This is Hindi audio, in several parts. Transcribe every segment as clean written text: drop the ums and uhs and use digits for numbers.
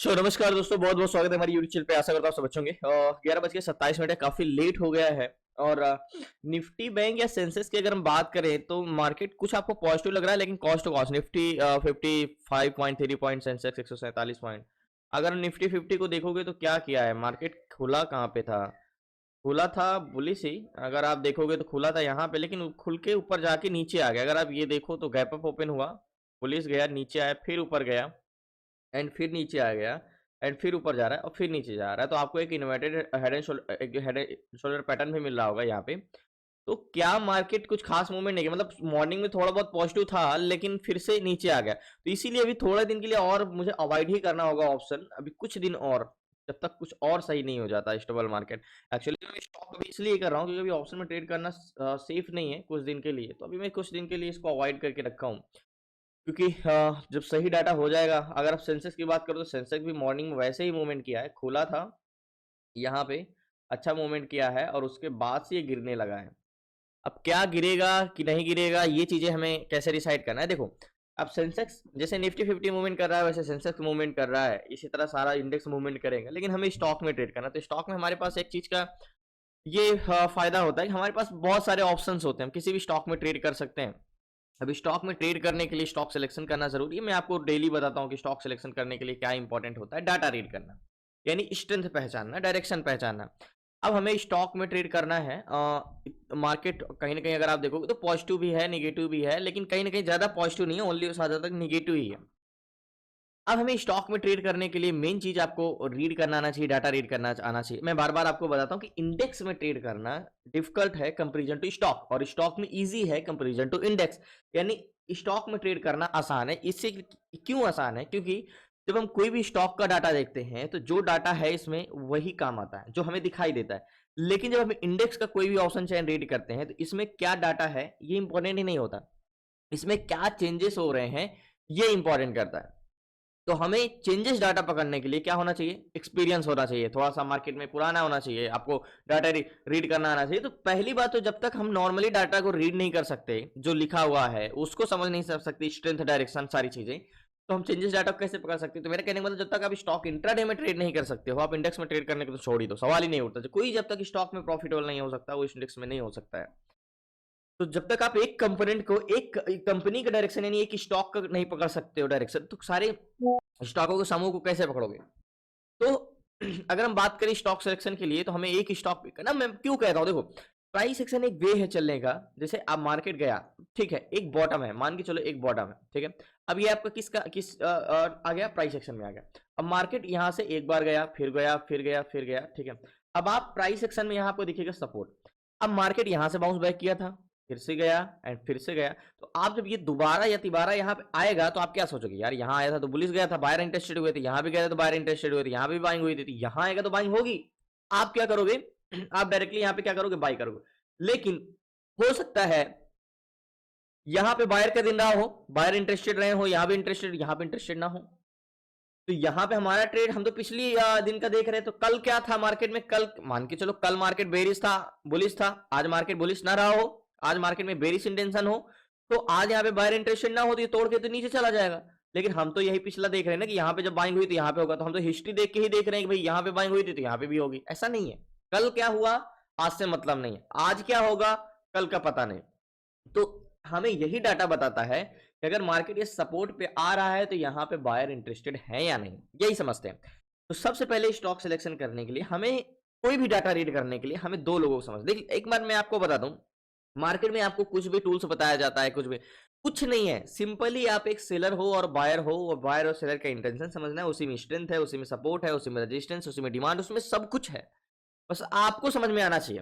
नमस्कार दोस्तों, बहुत बहुत स्वागत है हमारी यूट्यूब चैनल पे। आशा करता हूँ सब अच्छे होंगे। 11:27 है, काफी लेट हो गया है। और निफ्टी बैंक या सेंसेक्स की अगर हम बात करें तो मार्केट कुछ आपको पॉजिटिव लग रहा है, लेकिन cost to cost Nifty 55.3 point, Sensex 147 point. अगर निफ्टी 50 को देखोगे तो क्या किया है मार्केट, खुला कहाँ पे था? खुला था बुलिश ही। अगर आप देखोगे तो खुला था यहाँ पे, लेकिन खुल के ऊपर जाके नीचे आ गया। अगर आप ये देखो तो गैप अप ओपन हुआ, बुलिश गया, नीचे आया, फिर ऊपर गया, एंड फिर नीचे आ गया, एंड फिर ऊपर जा रहा है और फिर नीचे जा रहा है। तो आपको एक inverted head and shoulder pattern भी मिल रहा होगा यहाँ पे। तो क्या मार्केट कुछ खास मूवमेंट नहीं किया, मतलब मॉर्निंग में थोड़ा बहुत पॉजिटिव था, लेकिन फिर से नीचे आ गया। तो इसीलिए अभी थोड़े दिन के लिए और मुझे अवॉइड ही करना होगा ऑप्शन, अभी कुछ दिन और, जब तक कुछ और सही नहीं हो जाता स्टेबल मार्केट। एक्चुअली मैं स्टॉक अभी इसलिए कर रहा हूँ क्योंकि अभी ऑप्शन में ट्रेड करना सेफ नहीं है कुछ दिन के लिए। तो अभी मैं कुछ दिन के लिए इसको अवॉइड करके रखा हूँ, क्योंकि जब सही डाटा हो जाएगा। अगर आप सेंसेक्स की बात करो तो सेंसेक्स भी मॉर्निंग में वैसे ही मूवमेंट किया है, खुला था यहाँ पे, अच्छा मूवमेंट किया है और उसके बाद से ये गिरने लगा है। अब क्या गिरेगा कि नहीं गिरेगा, ये चीजें हमें कैसे डिसाइड करना है। देखो, अब सेंसेक्स जैसे निफ्टी 50 मूवमेंट कर रहा है, वैसे सेंसेक्स मूवमेंट कर रहा है, इसी तरह सारा इंडेक्स मूवमेंट करेगा, लेकिन हमें स्टॉक में ट्रेड करना है। तो स्टॉक में हमारे पास एक चीज का ये फायदा होता है कि हमारे पास बहुत सारे ऑप्शंस होते हैं, हम किसी भी स्टॉक में ट्रेड कर सकते हैं। अभी स्टॉक में ट्रेड करने के लिए स्टॉक सिलेक्शन करना जरूरी है। मैं आपको डेली बताता हूँ कि स्टॉक सिलेक्शन करने के लिए क्या इंपॉर्टेंट होता है। डाटा रीड करना, यानी स्ट्रेंथ पहचानना, डायरेक्शन पहचानना। अब हमें स्टॉक में ट्रेड करना है। मार्केट कहीं ना कहीं अगर आप देखोगे तो पॉजिटिव भी है, निगेटिव भी है, लेकिन कहीं ना कहीं ज्यादा पॉजिटिव नहीं है, ओनली ज्यादा तक निगेटिव ही है। अब हमें स्टॉक में ट्रेड करने के लिए मेन चीज आपको रीड करना आना चाहिए, डाटा रीड करना आना चाहिए। मैं बार बार आपको बताता हूँ कि इंडेक्स में ट्रेड करना डिफिकल्ट है कंपैरिजन टू स्टॉक, और स्टॉक में इजी है कंपैरिजन टू इंडेक्स। यानी स्टॉक में ट्रेड करना आसान है। इससे क्यों आसान है? क्योंकि जब हम कोई भी स्टॉक का डाटा देखते हैं तो जो डाटा है इसमें वही काम आता है, जो हमें दिखाई देता है। लेकिन जब हम इंडेक्स का कोई भी ऑप्शन चैन रीड करते हैं तो इसमें क्या डाटा है ये इंपॉर्टेंट ही नहीं होता, इसमें क्या चेंजेस हो रहे हैं ये इंपॉर्टेंट करता है। तो हमें चेंजेस डाटा पकड़ने के लिए क्या होना चाहिए? एक्सपीरियंस होना चाहिए, थोड़ा सा मार्केट में पुराना होना चाहिए, आपको डाटा रीड करना आना चाहिए। तो पहली बात तो जब तक हम नॉर्मली डाटा को रीड नहीं कर सकते, जो लिखा हुआ है उसको समझ नहीं सकते, स्ट्रेंथ, डायरेक्शन, सारी चीजें, तो हम चेंजेस डाटा को कैसे पकड़ सकते हैं? तो मेरा कहने का मतलब, जब तक आप स्टॉक इंट्राडे में ट्रेड नहीं कर सकते हो, आप इंडेक्स में ट्रेड करने को तो छोड़ ही दो, सवाल ही नहीं उठता। कोई जब तक स्टॉक में प्रॉफिटेबल नहीं हो सकता, वो इंडेक्स में नहीं हो सकता है। तो जब तक आप एक कंपोनेंट को, एक कंपनी का डायरेक्शन यानी एक स्टॉक का नहीं पकड़ सकते हो डायरेक्शन, तो सारे स्टॉकों के समूह को कैसे पकड़ोगे? तो अगर हम बात करें स्टॉक सिलेक्शन के लिए तो हमें एक स्टॉक पिक करना। मैं क्यों कहता हूं, देखो, प्राइस एक्शन एक वे है चलने का। जैसे आप मार्केट गया, ठीक है, एक बॉटम है, मान के चलो एक बॉटम है, ठीक है। अब ये आपका आ गया, प्राइस एक्शन में आ गया। अब मार्केट यहां से एक बार गया, फिर गया, फिर गया, फिर गया, ठीक है। अब आप प्राइस एक्शन में यहां आपको दिखेगा सपोर्ट। अब मार्केट यहां से बाउंस बैक किया था, फिर से गया एंड फिर से गया। तो आप जब ये दोबारा या तिबारा यहाँ पे आएगा तो आप क्या सोचोगे? यार यहाँ आया था तो बुलिश गया था, बायर इंटरेस्टेड हुए थे, यहाँ भी गया था तो बायर इंटरेस्टेड हुए थे, यहाँ भी बाइंग हुई थी, तो यहाँ आएगा तो बाइंग होगी। आप क्या करोगे? आप डायरेक्टली यहाँ पे क्या करोगे? बाई करोगे। लेकिन हो सकता है यहाँ पे बायर का दिन रहा हो, बायर इंटरेस्टेड रहे हो, यहाँ भी इंटरेस्टेड, यहाँ पे इंटरेस्टेड ना हो। तो यहाँ पे हमारा ट्रेड, हम तो पिछली दिन का देख रहे हैं। तो कल क्या था मार्केट में? कल मान के चलो कल मार्केट बेरिश था, बुलिश था। आज मार्केट बुलिश ना रहा हो, आज मार्केट में बेरिश इंटेंशन हो, तो आज यहाँ पे बायर इंटरेस्टेड ना हो तो ये तोड़ के तो नीचे चला जाएगा। लेकिन हम तो यही पिछला देख रहे हैं ना कि यहाँ पे जब बाइंग हुई तो यहाँ पे होगा। तो हम तो हिस्ट्री देख के ही देख रहे हैं कि भाई यहाँ पे बाइंग हुई थी तो यहाँ पे भी होगी। ऐसा नहीं है कल क्या हुआ आज से मतलब नहीं है, आज क्या होगा कल का पता नहीं। तो हमें यही डाटा बताता है कि अगर मार्केट ये सपोर्ट पे आ रहा है तो यहाँ पे बायर इंटरेस्टेड है या नहीं, यही समझते हैं। तो सबसे पहले स्टॉक सिलेक्शन करने के लिए हमें, कोई भी डाटा रीड करने के लिए हमें दो लोगों को समझ। देखिए एक बार मैं आपको बता दूं, मार्केट में आपको कुछ भी टूल्स बताया जाता है, कुछ भी, कुछ नहीं है। सिंपली आप एक सेलर हो और बायर हो, और बायर और सेलर का इंटेंशन समझना है। उसी में स्ट्रेंथ है, उसी में सपोर्ट है, उसी में रेजिस्टेंस, उसी में डिमांड, उसमें सब कुछ है। बस आपको समझ में आना चाहिए।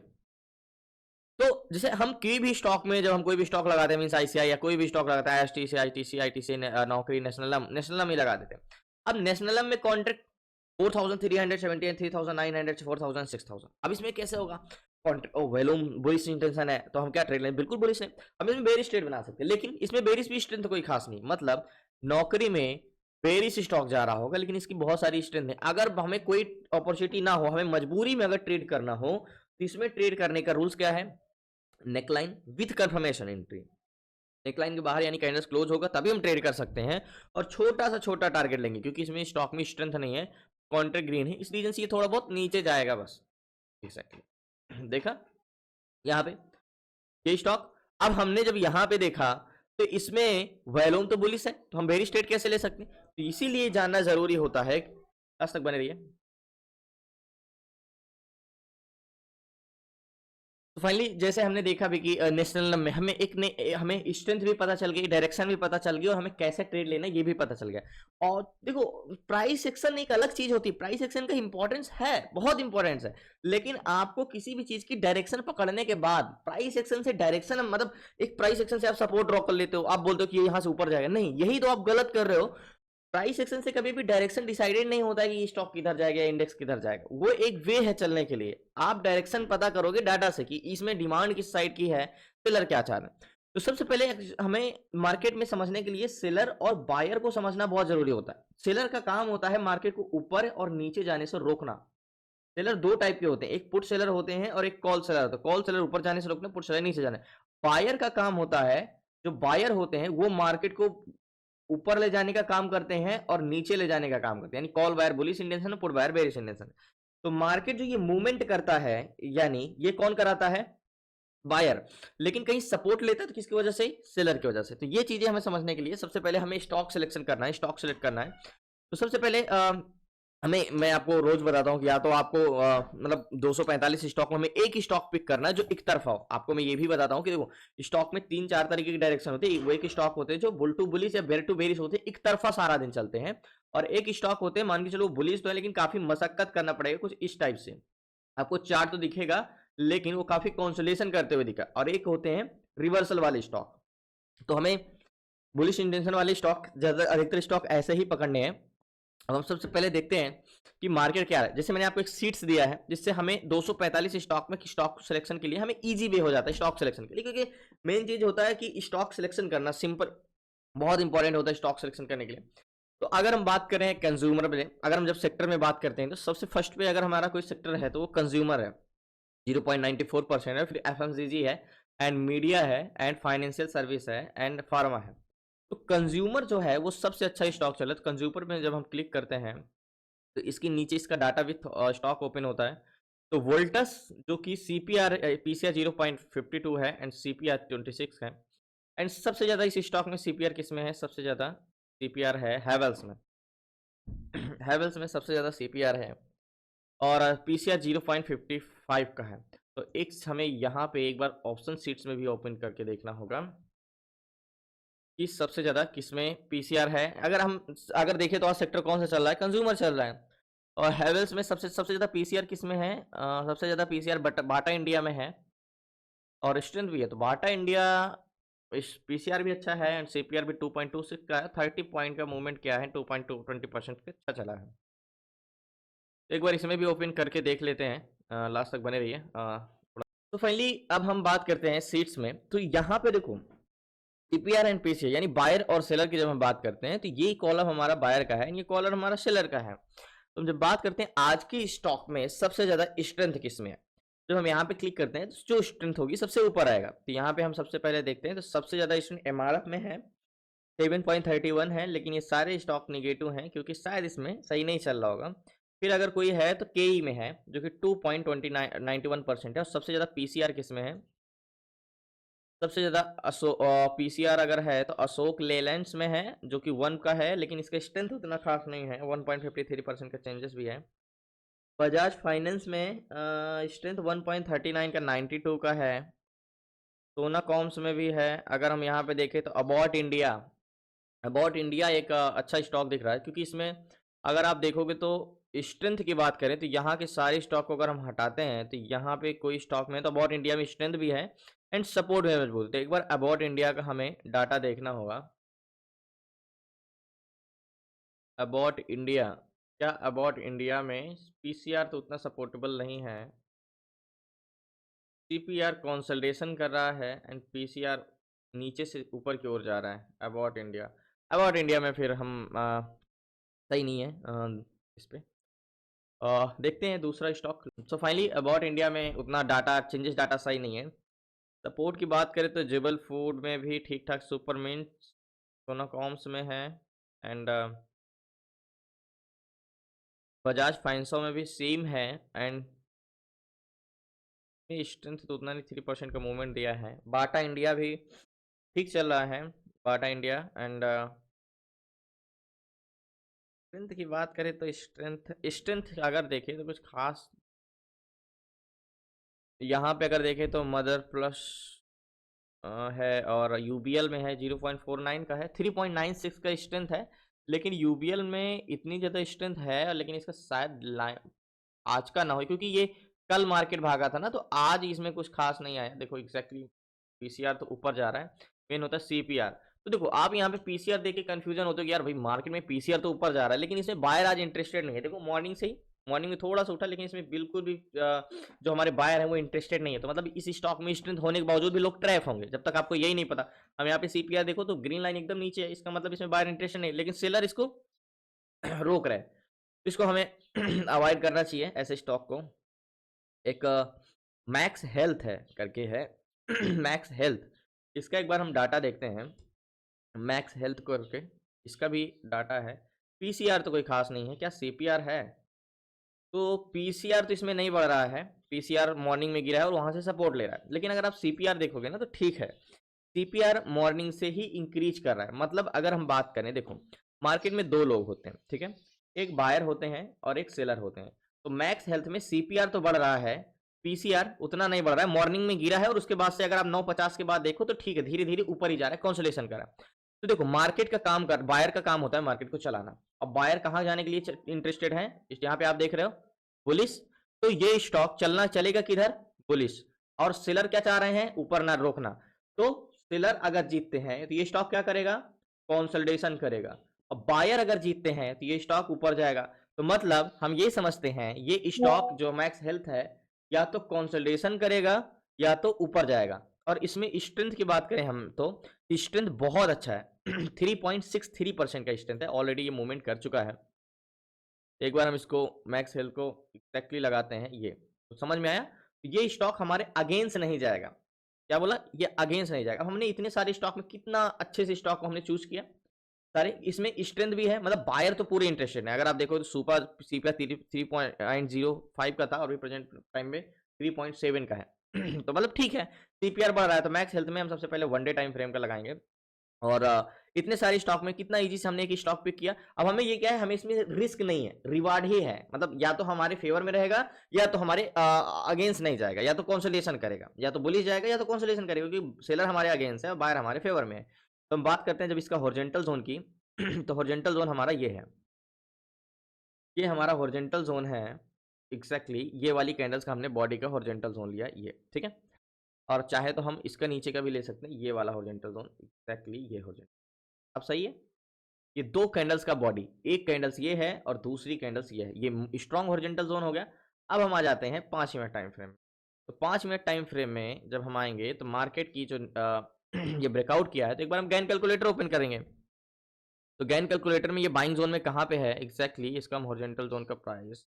तो जैसे हम कोई भी स्टॉक में, जब हम कोई भी स्टॉक लगाते हैं, मींस आईसीआई या कोई भी स्टॉक लगाता है, एसटीसी, आईटीसी, आईटीसी, नौकरी, नेशनलम ही लगा देते हैं। अब नेशनलम में कॉन्ट्रैक्ट 4370 एंड 3900 से 4000 6000। अब इसमें कैसे होगा? कॉन्ट्रैक्ट वॉल्यूम बुलिश इंटेंशन है तो हम क्या ट्रेड लें? बिल्कुल बुलिश है। हम इसमें बेरिश ट्रेड बना सकते हैं, लेकिन इसमें बेरिश भी स्ट्रेंथ कोई खास नहीं। मतलब नौकरी में बेरिश स्टॉक जा रहा होगा, लेकिन इसकी बहुत सारी स्ट्रेंथ है। अगर हमें कोई अपॉर्चुनिटी ना हो, हमें मजबूरी में अगर ट्रेड करना हो, तो इसमें ट्रेड करने का रूल्स क्या है? Neckline with confirmation entry. Neck line के बाहर यानी कैंडल्स क्लोज होगा तभी हम ट्रेड कर सकते हैं, और छोटा सा छोटा टारगेट लेंगे क्योंकि इसमें स्टॉक में स्ट्रेंथ नहीं है, कॉन्ट्रैक्ट ग्रीन है, इस रीजन से ये थोड़ा बहुत नीचे जाएगा बस। एग्जैक्टली देखा यहाँ पे ये स्टॉक। अब हमने जब यहाँ पे देखा तो इसमें वैल्यूम तो बुलिश है, तो हम बेरिश ट्रेड कैसे ले सकते हैं, तो इसीलिए जानना जरूरी होता है। आज तक बने रहिए। तो फाइनली जैसे हमने देखा भी कि नेशनल में हमें हमें स्ट्रेंथ भी पता चल गई, डायरेक्शन भी पता चल गई, और हमें कैसे ट्रेड लेना है ये भी पता चल गया। और देखो प्राइस एक्शन एक अलग चीज होती है, प्राइस एक्शन का इंपॉर्टेंस है, बहुत इंपॉर्टेंस है, लेकिन आपको किसी भी चीज की डायरेक्शन पकड़ने के बाद प्राइस एक्शन से डायरेक्शन, मतलब एक प्राइस एक्शन से आप सपोर्ट ड्रॉ कर लेते हो, आप बोलते हो कि ये यहां से ऊपर जाएगा, नहीं, यही तो आप गलत कर रहे हो। प्राइस एक्शन से कभी भी डायरेक्शन डिसाइडेड नहीं होता है कि ये स्टॉक किधर जाएगा या इंडेक्स किधर जाएगा, वो एक वे है चलने के लिए। आप डायरेक्शन पता करोगे डाटा से कि इसमें डिमांड किस साइड की है, सेलर क्या चाह रहे हैं। तो सबसे पहले हमें मार्केट में समझने के लिए सेलर और बायर को समझना बहुत जरूरी होता है। सेलर का काम होता है मार्केट को ऊपर और नीचे जाने से रोकना। सेलर दो टाइप के होते हैं, एक पुट सेलर होते हैं और एक कॉल सेलर होता है। कॉल सेलर ऊपर जाने से रोकना, पुट सेलर नीचे जाने। बायर का काम होता है, जो बायर होते हैं वो मार्केट को ऊपर ले जाने का काम करते हैं और नीचे ले जाने का काम करते हैं, यानी call buyer bullish intention, put buyer bearish intention. तो मार्केट जो ये मूवमेंट करता है, यानी ये कौन कराता है, बायर, लेकिन कहीं सपोर्ट लेता है तो किसकी वजह से, सेलर की वजह से। तो ये चीजें हमें समझने के लिए सबसे पहले हमें स्टॉक सिलेक्शन करना है, स्टॉक सिलेक्ट करना है। तो सबसे पहले मैं आपको रोज बताता हूँ कि या तो आपको मतलब 245 स्टॉक में हमें एक स्टॉक पिक करना है जो एक तरफा हो। आपको मैं ये भी बताता हूँ कि देखो स्टॉक में 3-4 तरीके की डायरेक्शन होती है। वो एक स्टॉक होते हैं जो बुल टू बुलिश या बेर टू बेरिश होते हैं, एक तरफा सारा दिन चलते हैं, और एक स्टॉक होते हैं मान के चलो बुलिश तो है लेकिन काफी मशक्कत करना पड़ेगा, कुछ इस टाइप से आपको चार्ट तो दिखेगा लेकिन वो काफी कॉन्सोलेशन करते हुए दिखा, और एक होते हैं रिवर्सल वाले स्टॉक। तो हमें बुलिश इंटेंशन वाले स्टॉक ज्यादा, अधिकतर स्टॉक ऐसे ही पकड़ने हैं। अब हम सबसे पहले देखते हैं कि मार्केट क्या है। जैसे मैंने आपको एक सीट्स दिया है जिससे हमें 245 स्टॉक में स्टॉक सिलेक्शन के लिए हमें इजी वे हो जाता है स्टॉक सिलेक्शन के लिए, क्योंकि मेन चीज होता है कि स्टॉक सिलेक्शन करना सिंपल, बहुत इंपॉर्टेंट होता है स्टॉक सिलेक्शन करने के लिए। तो अगर हम बात करें कंज्यूमर पे, अगर हम जब सेक्टर में बात करते हैं तो सबसे फर्स्ट पे अगर हमारा कोई सेक्टर है तो वो कंज्यूमर है, 0.94% है, फिर एफएमसीजी है, एंड मीडिया है, एंड फाइनेंशियल सर्विस है, एंड फार्मा है। तो कंज्यूमर जो है वो सबसे अच्छा स्टॉक चल रहा है। तो कंज्यूमर में जब हम क्लिक करते हैं तो इसके नीचे इसका डाटा विथ स्टॉक ओपन होता है। तो वोल्टस जो कि सीपीआर पीसीआर 0.52 है एंड सीपीआर 26 है, एंड सबसे ज्यादा इस स्टॉक में सीपीआर किस में है, सबसे ज्यादा सीपीआर है हैवेल्स में। हैवेल्स में सबसे ज्यादा सीपीआर है, और पीसीआर 0.55 का है। तो एक हमें यहाँ पे एक बार ऑप्शन सीट्स में भी ओपन करके देखना होगा कि सबसे ज्यादा किसमें पीसीआर है। अगर देखें तो आज सेक्टर कौन सा चल रहा है, कंज्यूमर चल रहा है, और हैवेल्स में सबसे सबसे ज्यादा पीसीआर किसमें है, सबसे ज्यादा पीसीआर बाटा इंडिया में है, और स्ट्रेंथ भी है। तो बाटा इंडिया पीसीआर भी अच्छा है एंड सीपीआर भी 2.26 का है, 30 पॉइंट का मूवमेंट क्या है, 2.20% के अच्छा चला है। एक बार इसमें भी ओपन करके देख लेते हैं, लास्ट तक बने रहिए। तो फाइनली अब हम बात करते हैं सीट्स में। तो यहाँ पे देखो सीपीआर एंड पीसीआर यानी बायर और सेलर की जब हम बात करते हैं तो ये कॉलम हमारा बायर का है, ये कॉलम हमारा सेलर का है। तो हम जब बात करते हैं आज की स्टॉक में सबसे ज्यादा स्ट्रेंथ किसमें है, जब हम यहाँ पे क्लिक करते हैं तो जो स्ट्रेंथ होगी सबसे ऊपर आएगा। तो यहाँ पे हम सबसे पहले देखते हैं तो सबसे ज्यादा स्ट्रेंथ एमआरएफ में है, 7.31 है, लेकिन ये सारे स्टॉक निगेटिव हैं क्योंकि शायद इसमें सही नहीं चल रहा होगा। फिर अगर कोई है तो केई में है जो कि 2.91% है, और सबसे ज्यादा पीसीआर किसमें है, सबसे ज्यादा पीसीआर अगर है तो अशोक लेलैंड्स में है जो कि 1 का है, लेकिन इसका स्ट्रेंथ उतना खास नहीं है, 1.53% का चेंजेस भी है। बजाज फाइनेंस में स्ट्रेंथ 1.39 का 92 का है। सोना कॉम्स में भी है। अगर हम यहाँ पे देखें तो अबाउट इंडिया एक अच्छा स्टॉक दिख रहा है, क्योंकि इसमें अगर आप देखोगे तो स्ट्रेंथ की बात करें तो यहाँ के सारे स्टॉक को अगर हम हटाते हैं तो यहाँ पे कोई स्टॉक में तो अबाउट इंडिया में स्ट्रेंथ भी है एंड सपोर्ट भी मजबूत। तो एक बार अबाउट इंडिया का हमें डाटा देखना होगा। अबाउट इंडिया, क्या अबाउट इंडिया में पीसीआर तो उतना सपोर्टेबल नहीं है, सीपीआर कंसोलिडेशन कर रहा है एंड पीसीआर नीचे से ऊपर की ओर जा रहा है। अबाउट इंडिया में फिर हम सही नहीं है इस पे। देखते हैं दूसरा stock. So finally about India में उतना डाटा चेंजेस डाटा सही नहीं है। सपोर्ट की बात करें तो जेबल फूड में भी ठीक ठाक, सुपर मिंट सोनाकॉम्स में है, एंड बजाज फाइनेंसो में भी सेम है, एंड स्ट्रेंथ तो उतना नहीं, 3% का मूवमेंट दिया है। बाटा इंडिया भी ठीक चल रहा है, बाटा इंडिया। एंड स्ट्रेंथ की बात करें तो स्ट्रेंथ स्ट्रेंथ अगर देखें तो कुछ खास यहाँ पे अगर देखें तो मदर प्लस है, और यूबीएल में है 0.49 का है, 3.96 का स्ट्रेंथ है। लेकिन यूबीएल में इतनी ज़्यादा स्ट्रेंथ है, लेकिन इसका शायद आज का ना हो, क्योंकि ये कल मार्केट भागा था ना, तो आज इसमें कुछ खास नहीं आया। देखो एग्जैक्टली पीसीआर तो ऊपर जा रहा है, मेन होता है सीपीआर। तो देखो आप यहाँ पे पीसीआर देख के कंफ्यूजन होते हो कि यार भाई मार्केट में पीसीआर तो ऊपर जा रहा है, लेकिन इसमें बायर आज इंटरेस्टेड नहीं है। देखो मॉर्निंग से ही, मॉर्निंग में थोड़ा सा उठा, लेकिन इसमें बिल्कुल भी जो हमारे बायर हैं वो इंटरेस्टेड नहीं है। तो मतलब इस स्टॉक में स्ट्रेंथ होने के बावजूद भी लोग ट्रैप होंगे, जब तक आपको यही नहीं पता। हम यहाँ पे सीपीआर देखो तो ग्रीन लाइन एकदम नीचे है, इसका मतलब इसमें बायर इंटरेस्टेड नहीं है, लेकिन सेलर इसको रोक रहे हैं। तो इसको हमें अवॉइड करना चाहिए ऐसे स्टॉक को। एक मैक्स हेल्थ है करके है मैक्स हेल्थ, इसका एक बार हम डाटा देखते हैं। मैक्स हेल्थ करके इसका भी डाटा है। पीसीआर तो कोई खास नहीं है, क्या सीपीआर है? तो पीसीआर तो इसमें नहीं बढ़ रहा है, पीसीआर मॉर्निंग में गिरा है और वहां से सपोर्ट ले रहा है। लेकिन अगर आप सीपीआर देखोगे ना तो ठीक है, सीपीआर मॉर्निंग से ही इंक्रीज कर रहा है। मतलब अगर हम बात करें, देखो मार्केट में दो लोग होते हैं, ठीक है, एक बायर होते हैं और एक सेलर होते हैं। तो मैक्स हेल्थ में सीपीआर तो बढ़ रहा है, पीसीआर उतना नहीं बढ़ रहा है। मॉर्निंग में गिरा है और उसके बाद से अगर आप 9:50 के बाद देखो तो ठीक है, धीरे धीरे ऊपर ही जा रहा है, कंसोलिडेशन कर रहा है। तो देखो मार्केट का काम कर, बायर का काम होता है मार्केट को चलाना। अब बायर कहाँ जाने के लिए इंटरेस्टेड है? यहाँ पे आप देख रहे हो बुलिश, तो ये स्टॉक चलना चलेगा किधर? बुलिश। और सेलर क्या चाह रहे हैं? ऊपर ना रोकना। तो सेलर अगर जीतते हैं तो ये स्टॉक क्या करेगा? कंसोलिडेशन करेगा। और बायर अगर जीतते हैं तो ये स्टॉक ऊपर जाएगा। तो मतलब हम ये समझते हैं ये स्टॉक जो मैक्स हेल्थ है या तो कंसोलिडेशन करेगा या तो ऊपर जाएगा। और इसमें स्ट्रेंथ की बात करें हम तो स्ट्रेंथ बहुत अच्छा है 3.63% का स्ट्रेंथ है, ऑलरेडी ये मूवमेंट कर चुका है। एक बार हम इसको मैक्स हेल्थ को एक्जैक्टली लगाते हैं, ये तो समझ में आया। ये स्टॉक हमारे अगेंस्ट नहीं जाएगा। क्या बोला? ये अगेंस्ट नहीं जाएगा। अब हमने इतने सारे स्टॉक में कितना अच्छे से स्टॉक को हमने चूज किया सारे, इसमें स्ट्रेंथ भी है, मतलब बायर तो पूरे इंटरेस्टेड है। अगर आप देखो तो सुपर सीपीआर 3.05 का था और भी प्रेजेंट टाइम में 3.7 का है तो मतलब ठीक है, सीपीआर बढ़ रहा है। तो मैक्स हेल्थ में हम सबसे पहले 1 डे टाइम फ्रेम का लगाएंगे। और इतने सारे स्टॉक में कितना इजी से हमने एक स्टॉक पिक किया। अब हमें ये क्या है, हमें इसमें रिस्क नहीं है, रिवार्ड ही है। मतलब या तो हमारे फेवर में रहेगा या तो हमारे अगेंस्ट नहीं जाएगा, या तो कंसोलिडेशन करेगा, या तो बुलिश जाएगा या तो कंसोलिडेशन करेगा, क्योंकि सेलर हमारे अगेंस्ट है और बायर हमारे फेवर में है। तो हम बात करते हैं जब इसका हॉरिजॉन्टल जोन की तो हॉरिजॉन्टल जोन हमारा ये है, ये हमारा हॉरिजॉन्टल जोन है। एग्जैक्टली ये वाली कैंडल्स का हमने बॉडी का हॉरिजॉन्टल जोन लिया, ये ठीक है। और चाहे तो हम इसका नीचे का भी ले सकते हैं, ये वाला हॉरिजॉन्टल जोन, एग्जैक्टली ये हॉरिजॉन्टल। अब सही है, ये दो कैंडल्स का बॉडी, एक कैंडल्स ये है और दूसरी कैंडल्स ये है, ये स्ट्रॉन्ग हॉरिजॉन्टल जोन हो गया। अब हम आ जाते हैं 5 मिनट टाइम फ्रेम। तो 5 मिनट टाइम फ्रेम में जब हम आएंगे तो मार्केट की जो ये ब्रेकआउट किया है, तो एक बार हम गैन कैलकुलेटर ओपन करेंगे। तो गैन कैलकुलेटर में ये बाइंग जोन में कहाँ पे है एग्जैक्टली, इसका हम हॉरिजॉन्टल जोन का प्राइस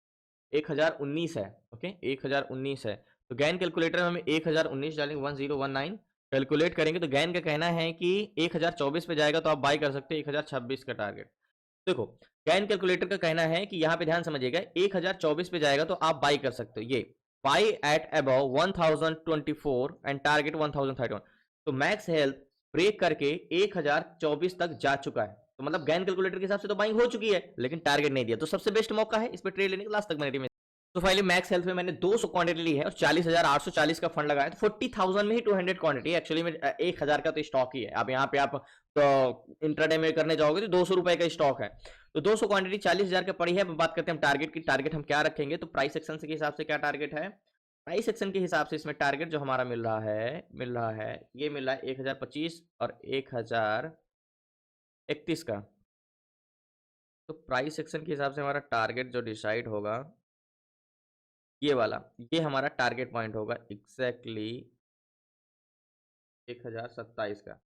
1019 है। ओके 1019 है। तो गैन कैलकुलेटर में हमें 1019 डालेंगे, 1019 कैलकुलेट करेंगे तो गैन का कहना है कि 1024 पे जाएगा तो आप बाई कर सकते हैं 1026 का टारगेट। देखो गैन कैलकुलेटर का कहना है कि यहाँ पे ध्यान समझिएगा, 1024 पे जाएगा तो आप बाई कर सकते हो, ये by eight above 1024 and target 1031। तो मैक्स हेल्थ ब्रेक करके 1024 तक जा चुका है। तो मतलब गैन कैलकुलेटर के हिसाब से तो बाइंग हो चुकी है, लेकिन टारगेट नहीं दिया। तो सबसे बेस्ट मौका है इस पे ट्रेड लेने का लास्ट तक मैंने। तो फाइनली मैक्स हेल्थ में मैंने 200 क्वांटिटी ली है और 40,840 का फंड लगाया। तो 40,000 में ही 200 क्वांटिटी एक्चुअली में 1,000 का तो स्टॉक ही है। अब यहाँ पे आप तो इंट्राडे में करने जाओगे तो 200 रुपए का स्टॉक है। तो 200 क्वांटिटी 40,000 का पड़ी है। अब बात करते हैं हम टारगेट की। टारगेट हम क्या रखेंगे, तो प्राइस एक्शन के हिसाब से क्या टारगेट है, प्राइस एक्शन के हिसाब से इसमें टारगेट जो हमारा मिल रहा है ये मिल रहा है 1025 और 1031 का। तो प्राइस सेक्शन के हिसाब से हमारा टारगेट जो डिसाइड होगा ये वाला, ये हमारा टारगेट पॉइंट होगा एग्जैक्टली 1027 का।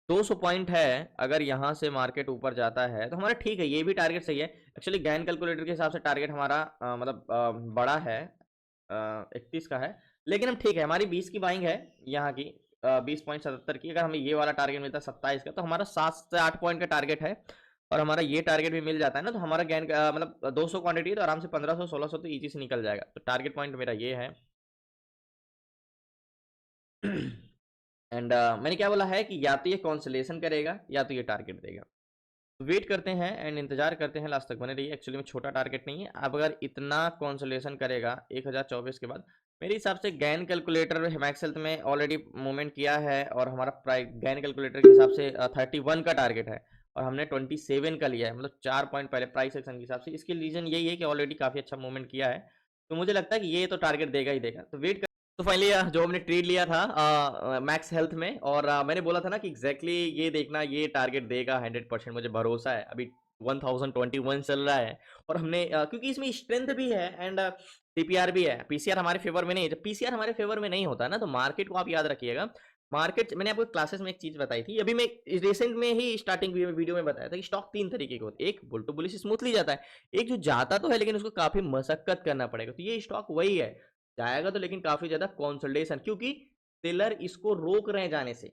200 पॉइंट है, अगर यहाँ से मार्केट ऊपर जाता है तो हमारा ठीक है, ये भी टारगेट सही है। एक्चुअली गैन कैलकुलेटर के हिसाब से टारगेट हमारा मतलब बड़ा है 31 का है, लेकिन हम ठीक है, हमारी 20 की बाइंग है यहाँ की, 20.77 की। अगर हमें ये वाला टारगेट मिलता है 27 का, तो हमारा 7 से 8 पॉइंट का टारगेट है। और हमारा ये टारगेट भी मिल जाता है ना, तो हमारा गेन मतलब 200 क्वांटिटी है, तो आराम से 1500 1600 तो ईजी से निकल जाएगा। तो टारगेट पॉइंट मेरा ये है। एंड मैंने क्या बोला है कि या तो ये कॉन्सलेशन करेगा या तो ये टारगेट देगा। वेट करते हैं एंड इंतजार करते हैं, लास्ट तक बने रहिए। एक्चुअली में छोटा टारगेट नहीं है। अब अगर इतना कॉन्सोलेशन करेगा 1024 के बाद, मेरे हिसाब से गैन कैलकुलेटर मैक्स हेल्थ में ऑलरेडी मूवमेंट किया है, और हमारा प्राइस गैन कैलकुलेटर के हिसाब से 31 का टारगेट है, और हमने 27 का लिया है, मतलब 4 पॉइंट पहले प्राइस एक्शन के हिसाब से। इसके रीजन यही है कि ऑलरेडी काफ़ी अच्छा मूवमेंट किया है, तो मुझे लगता है कि ये तो टारगेट देगा ही देगा। तो वेट। तो फाइनली जो हमने ट्रेड लिया था मैक्स हेल्थ में, और मैंने बोला था ना कि एग्जैक्टली ये देखना, ये टारगेट देगा 100%, मुझे भरोसा है। अभी 1021 चल रहा है, और हमने क्योंकि इसमें स्ट्रेंथ भी है एंड सीपीआर भी है। पीसीआर हमारे फेवर में नहीं है। जब पीसीआर हमारे फेवर में नहीं होता ना, तो मार्केट को आप याद रखिएगा। मार्केट, मैंने आपको क्लासेस में एक चीज बताई थी, अभी मैं रिसेंट में ही स्टार्टिंग वीडियो में बताया था कि स्टॉक 3 तरीके के होते हैं। एक बुल टू बुलिश स्मूथली जाता है, एक जो जाता तो है लेकिन उसको काफी मशक्कत करना पड़ेगा। तो ये स्टॉक वही है, जाएगा तो लेकिन काफी ज्यादा कंसोलिडेशन, क्योंकि सेलर इसको रोक रहे हैं जाने से,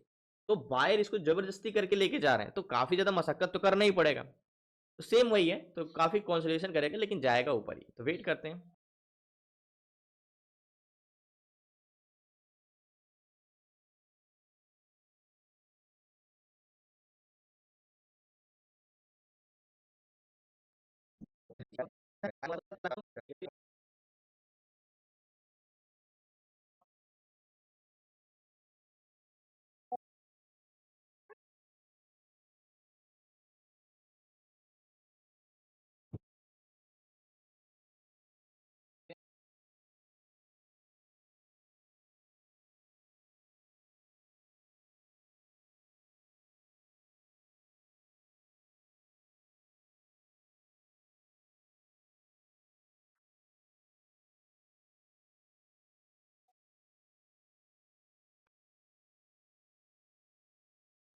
तो बायर इसको जबरदस्ती करके लेके जा रहे हैं, तो काफी ज्यादा मशक्कत तो करना ही पड़ेगा। तो सेम वही है, तो काफी कंसोलिडेशन करेगा लेकिन जाएगा ऊपर ही। तो वेट करते हैं।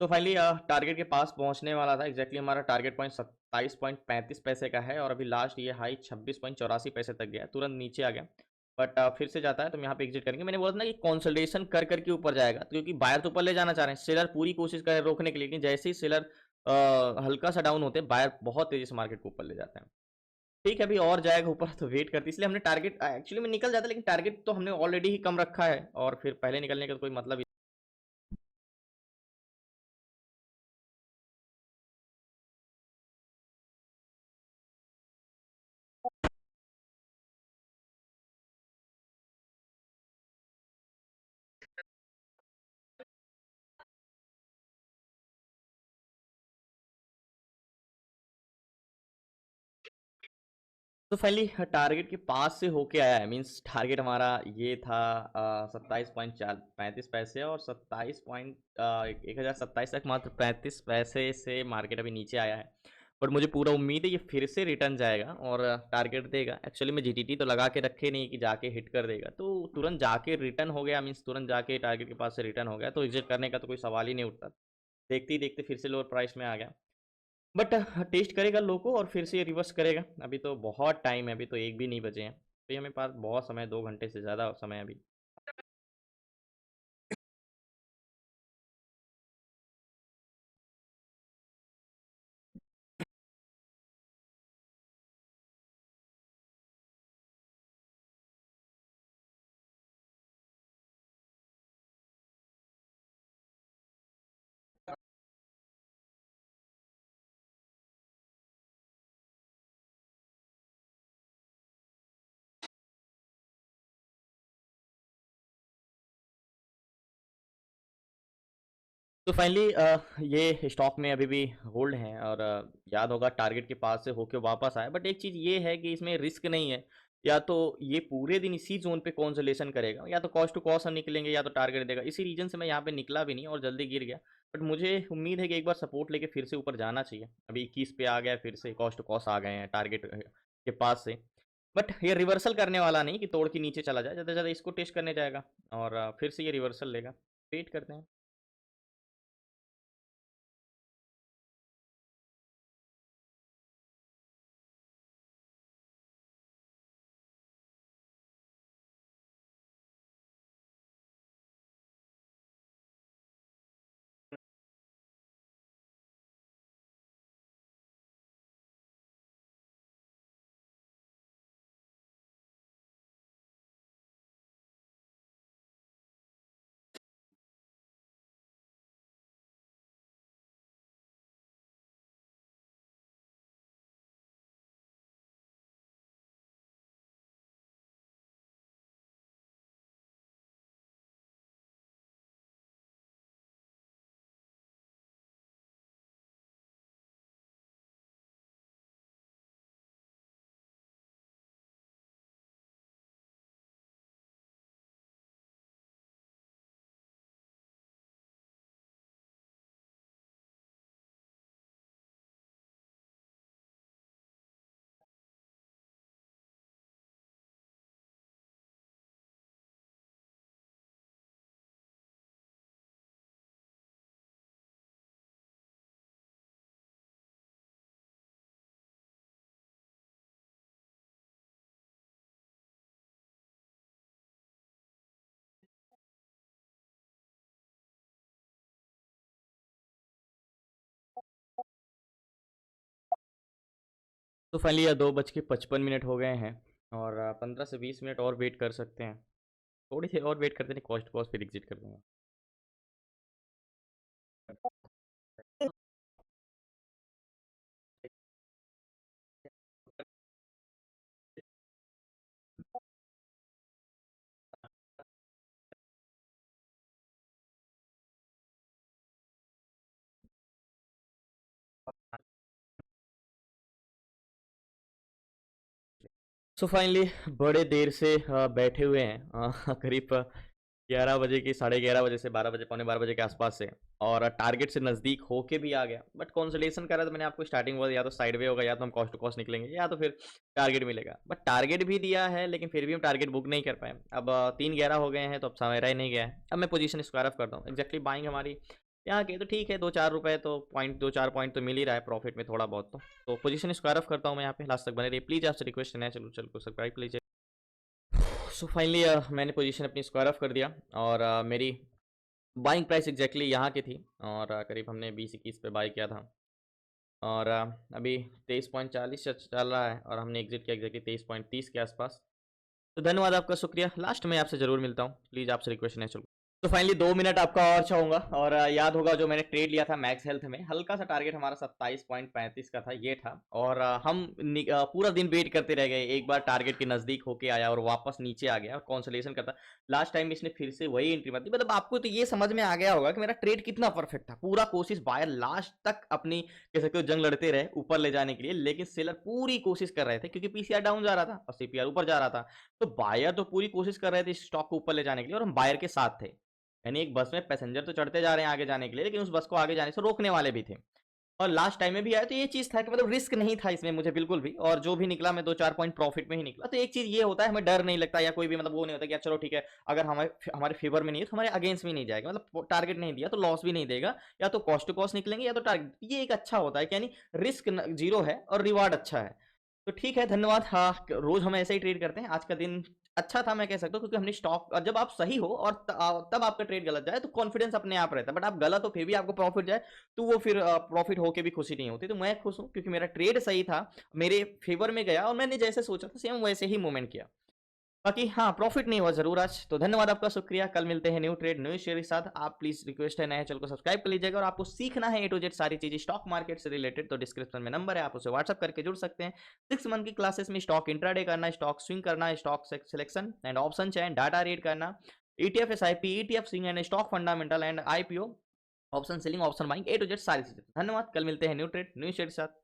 तो फाइनली टारगेट के पास पहुंचने वाला था। एग्जैक्टली हमारा टारगेट पॉइंट 27.35 पैसे का है, और अभी लास्ट ये हाई 26.84 पैसे तक गया, तुरंत नीचे आ गया। बट फिर से जाता है तो हम यहाँ पे एग्जिट करेंगे। मैंने बोला था ना कि कंसोलिडेशन कर करके ऊपर जाएगा, तो क्योंकि बायर तो ऊपर ले जाना चाह रहे हैं, सेलर पूरी कोशिश कर रहे हैं रोकने के लिए, लेकिन जैसे ही सेलर हल्का सा डाउन होते हैं, बायर बहुत तेजी से मार्केट को ऊपर ले जाते हैं। ठीक है, अभी और जाएगा ऊपर, तो वेट करते, इसलिए हमने टारगेट एक्चुअली में निकल जाता, लेकिन टारगेट तो हमने ऑलरेडी ही कम रखा है, और फिर पहले निकलने का तो कोई मतलब ही। तो फाइनली टारगेट के पास से होके आया है, मीन्स टारगेट हमारा ये था 27.35 पैसे, और 1027 तक मात्र 35 पैसे से मार्केट अभी नीचे आया है। बट मुझे पूरा उम्मीद है ये फिर से रिटर्न जाएगा और टारगेट देगा। एक्चुअली में जीटीटी तो लगा के रखे नहीं कि जाके हिट कर देगा, तो तुरंत जाके रिटर्न हो गया, मीन्स तुरंत जाके टारगेट के पास से रिटर्न हो गया, तो एग्जिट करने का तो कोई सवाल ही नहीं उठता। देखते ही देखते फिर से लोअर प्राइस में आ गया। बट टेस्ट करेगा लो को और फिर से ये रिवर्स करेगा। अभी तो बहुत टाइम है, अभी तो एक भी नहीं बजे हैं, तो ये हमें पास बहुत समय, 2 घंटे से ज़्यादा समय है अभी। तो फाइनली ये स्टॉक में अभी भी होल्ड हैं, और याद होगा टारगेट के पास से होके वापस आया। बट एक चीज़ ये है कि इसमें रिस्क नहीं है, या तो ये पूरे दिन इसी जोन पे कॉन्सोलेशन करेगा, या तो कॉस्ट टू कॉस्ट हम निकलेंगे, या तो टारगेट देगा। इसी रीजन से मैं यहाँ पे निकला भी नहीं और जल्दी गिर गया। बट मुझे उम्मीद है कि एक बार सपोर्ट लेके फिर से ऊपर जाना चाहिए। अभी 21 पे आ गया, फिर से कॉस्ट टू कॉस्ट आ गए हैं टारगेट के पास से। बट ये रिवर्सल करने वाला नहीं कि तोड़ के नीचे चला जाए, ज़्यादा से ज़्यादा इसको टेस्ट करने जाएगा, और फिर से ये रिवर्सल लेगा। वेट करते हैं। तो फाइनली 2:55 हो गए हैं और 15 से 20 मिनट और वेट कर सकते हैं। थोड़ी देर और वेट करते हैं, कॉस्ट पॉज फिर एग्जिट कर दूंगा। सो फाइनली बड़े देर से बैठे हुए हैं करीब 11 बजे की 11:30 बजे से 12 बजे, पौने 12 बजे के आसपास से, और टारगेट से नज़दीक होके भी आ गया, बट कंसोलिडेशन कर रहा था। मैंने आपको स्टार्टिंग बोला या तो साइडवे होगा या तो हम कॉस्ट टू कॉस्ट निकलेंगे या तो फिर टारगेट मिलेगा, बट टारगेट भी दिया है लेकिन फिर भी हम टारगेट बुक नहीं कर पाए। अब 3:11 हो गए हैं तो अब समय रह नहीं गया है। अब मैं पोजीशन स्क्वायर ऑफ करता हूँ। एग्जैक्टली बाइंग हमारी यहाँ की तो ठीक है, 2-4 रुपए तो पॉइंट, 2-4 पॉइंट तो मिल ही रहा है प्रॉफिट में थोड़ा बहुत। तो पोजीशन स्क्वायर ऑफ करता हूँ मैं यहाँ पे। लास्ट तक बने रहिए प्लीज, आपसे रिक्वेस्ट है, चलो चलो सब्सक्राइब लीजिए। सो फाइनली मैंने पोजीशन अपनी स्क्वायर ऑफ कर दिया और मेरी बाइंग प्राइस एग्जैक्टली यहाँ की थी, और करीब हमने 20-21 पे बाई किया था, और अभी 23.40 चल रहा है और हमने एग्जिट किया एग्जैक्टली 23.30 के आसपास। तो धन्यवाद आपका, शुक्रिया। लास्ट में आपसे ज़रूर मिलता हूँ, प्लीज़ आपसे रिक्वेस्ट है, चलो। तो फाइनली 2 मिनट आपका और चाहूंगा, और याद होगा जो मैंने ट्रेड लिया था मैक्स हेल्थ में, हल्का सा टारगेट हमारा 27.35 का था, ये था। और पूरा दिन वेट करते रह गए। एक बार टारगेट के नजदीक होके आया और वापस नीचे आ गया और कॉन्सोलेशन करता। लास्ट टाइम इसने फिर से वही एंट्री मार दी। मतलब आपको तो ये समझ में आ गया होगा कि मेरा ट्रेड कितना परफेक्ट था। पूरा कोशिश बायर लास्ट तक अपनी कह सकते हो जंग लड़ते रहे ऊपर ले जाने के लिए, लेकिन सेलर पूरी कोशिश कर रहे थे क्योंकि पीसीआर डाउन जा रहा था और सीपीआर ऊपर जा रहा था। तो बायर तो पूरी कोशिश कर रहे थे स्टॉक को ऊपर ले जाने के लिए, और हम बायर के साथ थे। यानी एक बस में पैसेंजर तो चढ़ते जा रहे हैं आगे जाने के लिए, लेकिन उस बस को आगे जाने से रोकने वाले भी थे। और लास्ट टाइम में भी आया तो ये चीज था कि मतलब रिस्क नहीं था इसमें मुझे बिल्कुल भी, और जो भी निकला मैं 2-4 पॉइंट प्रॉफिट में ही निकला। तो एक चीज ये होता है, हमें डर नहीं लगता या कोई भी मतलब वो नहीं होता कि चलो ठीक है, अगर हमारे हमारे फेवर में नहीं है तो हमारे अगेंस्ट भी नहीं जाएगा। मतलब टारगेट नहीं दिया तो लॉस भी नहीं देगा, या तो कॉस्ट टू कॉस्ट निकलेंगे या तो टारगेट। ये एक अच्छा होता है कि यानी रिस्क जीरो है और रिवार्ड अच्छा है। तो ठीक है, धन्यवाद। हाँ, रोज हम ऐसे ही ट्रेड करते हैं। आज का दिन अच्छा था मैं कह सकता हूँ, क्योंकि हमने स्टॉक, और जब आप सही हो और तब आपका ट्रेड गलत जाए तो कॉन्फिडेंस अपने आप रहता है, बट आप गलत हो फिर भी आपको प्रॉफिट जाए तो वो फिर प्रॉफिट होके भी खुशी नहीं होती। तो मैं खुश हूँ क्योंकि मेरा ट्रेड सही था, मेरे फेवर में गया और मैंने जैसे सोचा था सेम वैसे ही मूवमेंट किया। बाकी हाँ, प्रॉफिट नहीं हुआ जरूर आज। तो धन्यवाद आपका, शुक्रिया। कल मिलते हैं न्यू ट्रेड न्यू शेयर के साथ। आप प्लीज रिक्वेस्ट है नए चैनल को सब्सक्राइब कर लीजिएगा, और आपको सीखना है ए टू जेड सारी चीजें स्टॉक मार्केट से रिलेटेड, तो डिस्क्रिप्शन में नंबर है, आप उसे व्हाट्सअप करके जुड़ सकते हैं। 6 मंथ की क्लासेस में स्टॉक इंट्राडे करना, स्टॉक स्विंग करना, stock selection and option chain, data read करना, ETF SIP, ETF swing and stock fundamental and IPO, option selling, option buying, A to Z सारी चीजें। धन्यवाद, कल मिलते हैं न्यू ट्रेड न्यू शेयर के साथ।